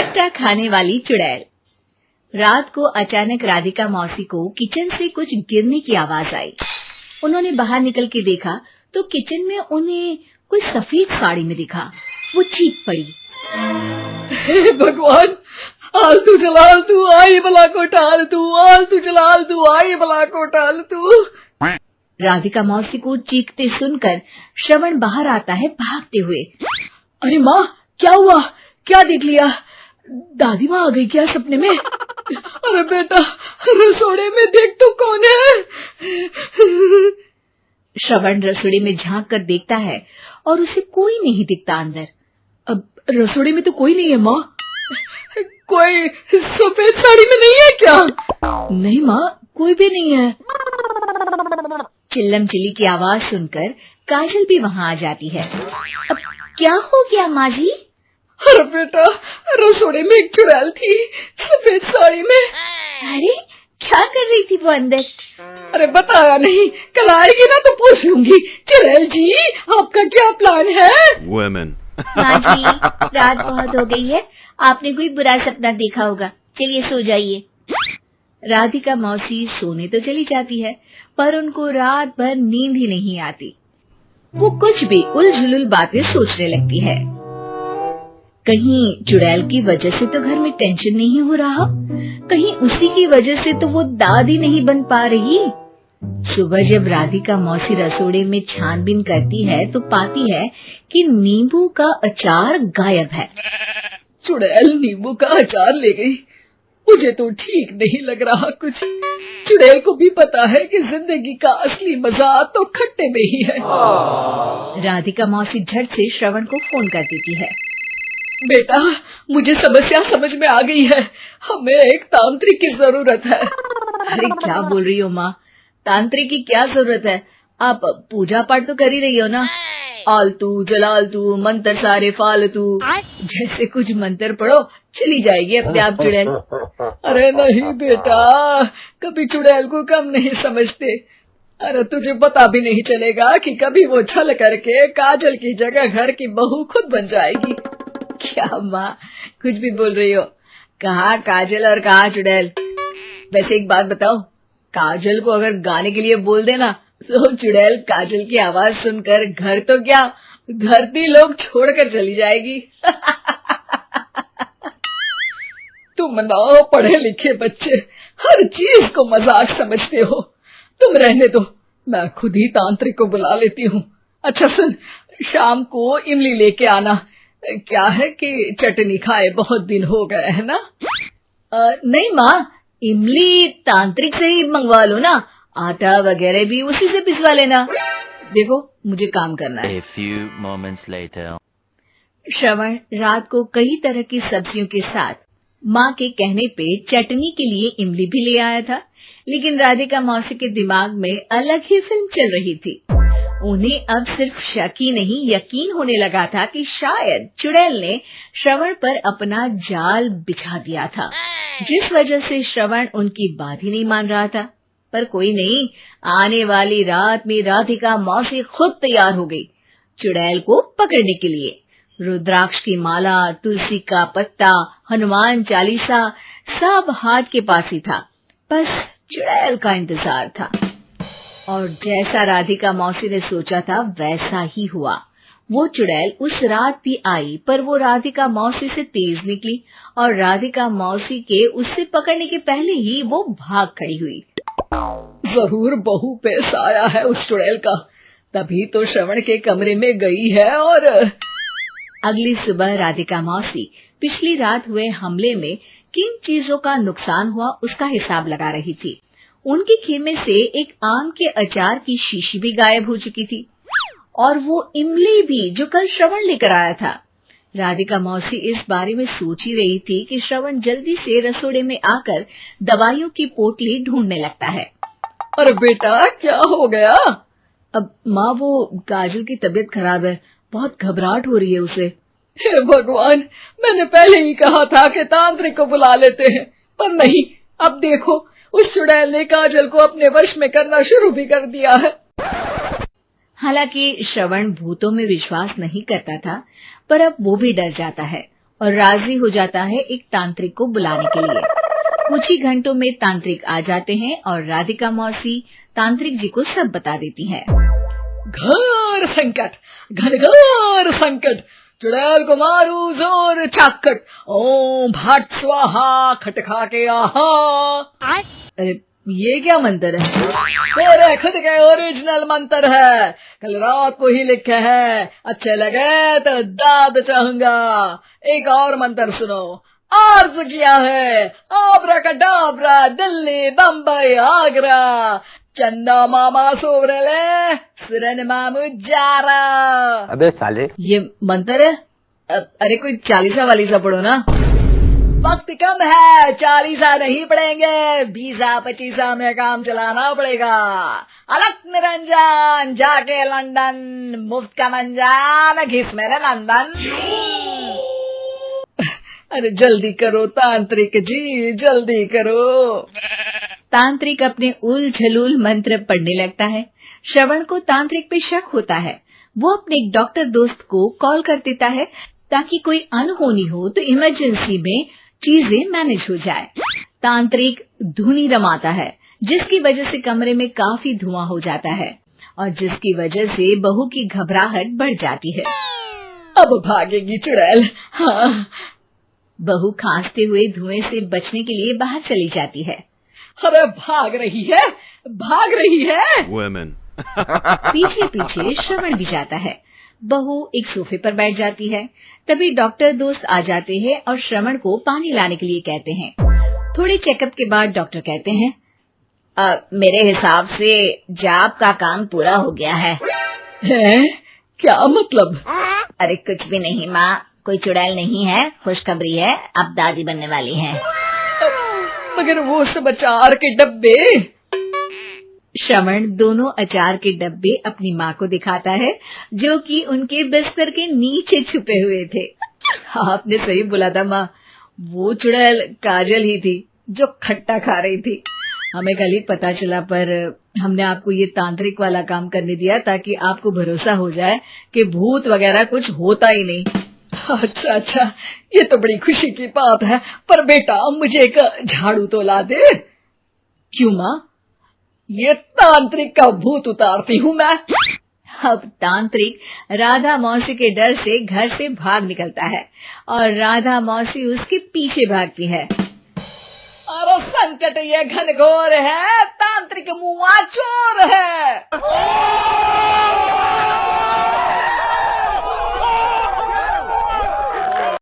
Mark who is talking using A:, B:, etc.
A: खट्टा खाने वाली चुड़ैल। रात को अचानक राधिका मौसी को किचन से कुछ गिरने की आवाज आई। उन्होंने बाहर निकल के देखा तो किचन में उन्हें कोई सफेद साड़ी में दिखा। वो चीख पड़ी,
B: हे भगवान, आलतू जलालतू आई बला को टालतू, आलतू जलालतू आई बला को टालतू।
A: राधिका मौसी को चीखते सुनकर श्रवण बाहर आता है भागते हुए।
B: अरे माँ, क्या हुआ? क्या देख लिया? दादी माँ आ गई क्या सपने में? अरे बेटा, रसोड़े में देख तो कौन है?
A: श्रवण रसोड़े में झांक कर देखता है और उसे कोई नहीं दिखता अंदर।
B: अब रसोड़े में तो कोई नहीं है माँ। कोई सफेद साड़ी में नहीं है क्या?
A: नहीं माँ, कोई भी नहीं है। चिल्लम चिल्ली की आवाज सुनकर काजल भी वहाँ आ जाती है। अब क्या हो गया माँ जी?
B: अरे बेटा, रसोड़े में एक चुड़ैल थी सफेद साड़ी में।
A: अरे क्या कर रही थी वो अंदर?
B: अरे बताया नहीं, कल आएगी ना तो पूछ लूंगी। चुड़ैल जी, आपका क्या प्लान है?
C: वुमेन।
A: माँ जी, रात बहुत हो गई है, आपने कोई बुरा सपना देखा होगा, चलिए सो जाइए। राधिका मौसी सोने तो चली जाती है पर उनको रात भर नींद ही नहीं आती। वो कुछ भी उलझुल बातें सोचने लगती है। कहीं चुड़ैल की वजह से तो घर में टेंशन नहीं हो रहा, कहीं उसी की वजह से तो वो दादी नहीं बन पा रही। सुबह जब राधिका मौसी रसोड़े में छानबीन करती है तो पाती है कि नींबू का अचार गायब है।
B: चुड़ैल नींबू का अचार ले गई, मुझे तो ठीक नहीं लग रहा कुछ। चुड़ैल को भी पता है कि जिंदगी का असली मजा तो खट्टे में ही है।
A: राधिका मौसी झट से श्रवण को फोन कर देती है।
B: बेटा, मुझे समस्या समझ में आ गई है, हमें एक तांत्रिक की जरूरत है।
A: अरे क्या बोल रही हो माँ, तांत्रिक की क्या जरूरत है? आप पूजा पाठ तो कर ही रही हो ना। आलतू जलालतू मंत्र सारे फालतू जैसे कुछ मंत्र पढ़ो, चली जाएगी अपने आप चुड़ैल।
B: अरे नहीं बेटा, कभी चुड़ैल को कम नहीं समझते। अरे तुझे पता भी नहीं चलेगा कि कभी वो छल करके काजल की जगह घर की बहू खुद बन जाएगी।
A: क्या माँ, कुछ भी बोल रही हो? कहाँ काजल और कहाँ चुड़ैल? वैसे एक बात बताओ, काजल को अगर गाने के लिए बोल देना तो चुड़ैल काजल की आवाज सुनकर घर तो क्या धरती लोग छोड़कर चली जाएगी।
B: तुम ना पढ़े लिखे बच्चे हर चीज को मजाक समझते हो। तुम रहने दो, मैं खुद ही तांत्रिक को बुला लेती हूँ। अच्छा सुन, शाम को इमली लेके आना। क्या है कि चटनी खाए बहुत दिन हो गए है ना?
A: नहीं माँ, इमली तांत्रिक से ही मंगवा लो ना, आटा वगैरह भी उसी से पिसवा लेना। देखो मुझे काम करना है।
C: A few moments later.
A: श्रवण रात को कई तरह की सब्जियों के साथ माँ के कहने पे चटनी के लिए इमली भी ले आया था, लेकिन राधिका मौसी के दिमाग में अलग ही फिल्म चल रही थी। उन्हें अब सिर्फ शक ही नहीं यकीन होने लगा था कि शायद चुड़ैल ने श्रवण पर अपना जाल बिछा दिया था, जिस वजह से श्रवण उनकी बात ही नहीं मान रहा था। पर कोई नहीं, आने वाली रात में राधिका मौसी खुद तैयार हो गई चुड़ैल को पकड़ने के लिए। रुद्राक्ष की माला, तुलसी का पत्ता, हनुमान चालीसा सब हाथ के पास ही था, बस चुड़ैल का इंतजार था। और जैसा राधिका मौसी ने सोचा था वैसा ही हुआ। वो चुड़ैल उस रात भी आई, पर वो राधिका मौसी से तेज निकली और राधिका मौसी के उससे पकड़ने के पहले ही वो भाग खड़ी हुई।
B: जरूर बहू पे साया है उस चुड़ैल का, तभी तो श्रवण के कमरे में गई है। और
A: अगली सुबह राधिका मौसी पिछली रात हुए हमले में किन चीजों का नुकसान हुआ उसका हिसाब लगा रही थी। उनके खेमे से एक आम के अचार की शीशी भी गायब हो चुकी थी और वो इमली भी जो कल श्रवण लेकर आया था। राधिका मौसी इस बारे में सोच ही रही थी कि श्रवण जल्दी से रसोड़े में आकर दवाइयों की पोटली ढूंढने लगता है।
B: अरे बेटा, क्या हो गया?
A: अब माँ, वो काजल की तबीयत खराब है, बहुत घबराहट हो रही है उसे।
B: हे भगवान, मैंने पहले ही कहा था कि तांत्रिक को बुला लेते हैं, पर नहीं। अब देखो, उस चुड़ैल ने काजल को अपने वश में करना शुरू भी कर दिया है।
A: हालांकि श्रवण भूतों में विश्वास नहीं करता था, पर अब वो भी डर जाता है। और राजी हो जाता है एक तांत्रिक को बुलाने के लिए। कुछ ही घंटों में तांत्रिक आ जाते हैं और राधिका मौसी तांत्रिक जी को सब बता देती हैं।
B: घोर संकट, घनघोर संकट, चुड़ैल को मारू जोर चाकट, ओम भट स्वाहा खटखा के आहा।
A: अरे ये क्या मंत्र है?
B: मेरे खुद के ओरिजिनल मंत्र है, कल रात को ही लिखे हैं, अच्छे लगे तो दाद चाहूंगा। एक और मंत्र सुनो, अर्ज किया है आब्राकडाब्रा, दिल्ली बम्बई आगरा, चंदा मामा सोवरले सुरन मामू जारा।
C: अबे साले,
A: ये मंत्र है? अरे कोई 40 वालीसा पढ़ो ना।
B: वक्त कम है, 40 नहीं पड़ेंगे, 20-25 में काम चलाना पड़ेगा। अलग निरंजन जाके लंदन, मुफ्त का मंजान घिस मेरे नंदन। अरे जल्दी करो तांत्रिक जी, जल्दी करो।
A: तांत्रिक अपने उल झलूल मंत्र पढ़ने लगता है। श्रवण को तांत्रिक पे शक होता है। वो अपने एक डॉक्टर दोस्त को कॉल कर देता है ताकि कोई अनहोनी हो तो इमरजेंसी में चीजें मैनेज हो जाए। तांत्रिक धुनी रमाता है, जिसकी वजह से कमरे में काफी धुआं हो जाता है और जिसकी वजह से बहू की घबराहट बढ़ जाती है।
B: अब भागेगी चुड़ैल। हाँ।
A: बहू खांसते हुए धुएं से बचने के लिए बाहर चली जाती है।
B: अरे भाग रही है, भाग रही है।
C: women.
A: पीछे पीछे श्रवण भी जाता है। बहू एक सोफे पर बैठ जाती है। तभी डॉक्टर दोस्त आ जाते हैं और श्रवण को पानी लाने के लिए कहते हैं। थोड़े चेकअप के बाद डॉक्टर कहते हैं, मेरे हिसाब से जाप का काम पूरा हो गया है।
B: क्या मतलब?
A: अरे कुछ भी नहीं माँ, कोई चुड़ैल नहीं है, खुशखबरी है, अब दादी बनने वाली है।
B: मगर वो सब अचार के डब्बे।
A: श्रवण दोनों अचार के डब्बे अपनी माँ को दिखाता है, जो कि उनके बिस्तर के नीचे छुपे हुए थे। आपने सही बोला था माँ, वो चुड़ैल काजल ही थी जो खट्टा खा रही थी। हमें कल ही पता चला, पर हमने आपको ये तांत्रिक वाला काम करने दिया ताकि आपको भरोसा हो जाए कि भूत वगैरह कुछ होता ही नहीं।
B: अच्छा अच्छा, ये तो बड़ी खुशी की बात है, पर बेटा मुझे एक झाड़ू तो ला दे।
A: क्यों माँ?
B: ये तांत्रिक का भूत उतारती हूँ मैं।
A: अब तांत्रिक राधा मौसी के डर से घर से भाग निकलता है और राधा मौसी उसके पीछे भागती है।
B: अरे संकट ये घनघोर है, तांत्रिक मुआ चोर है।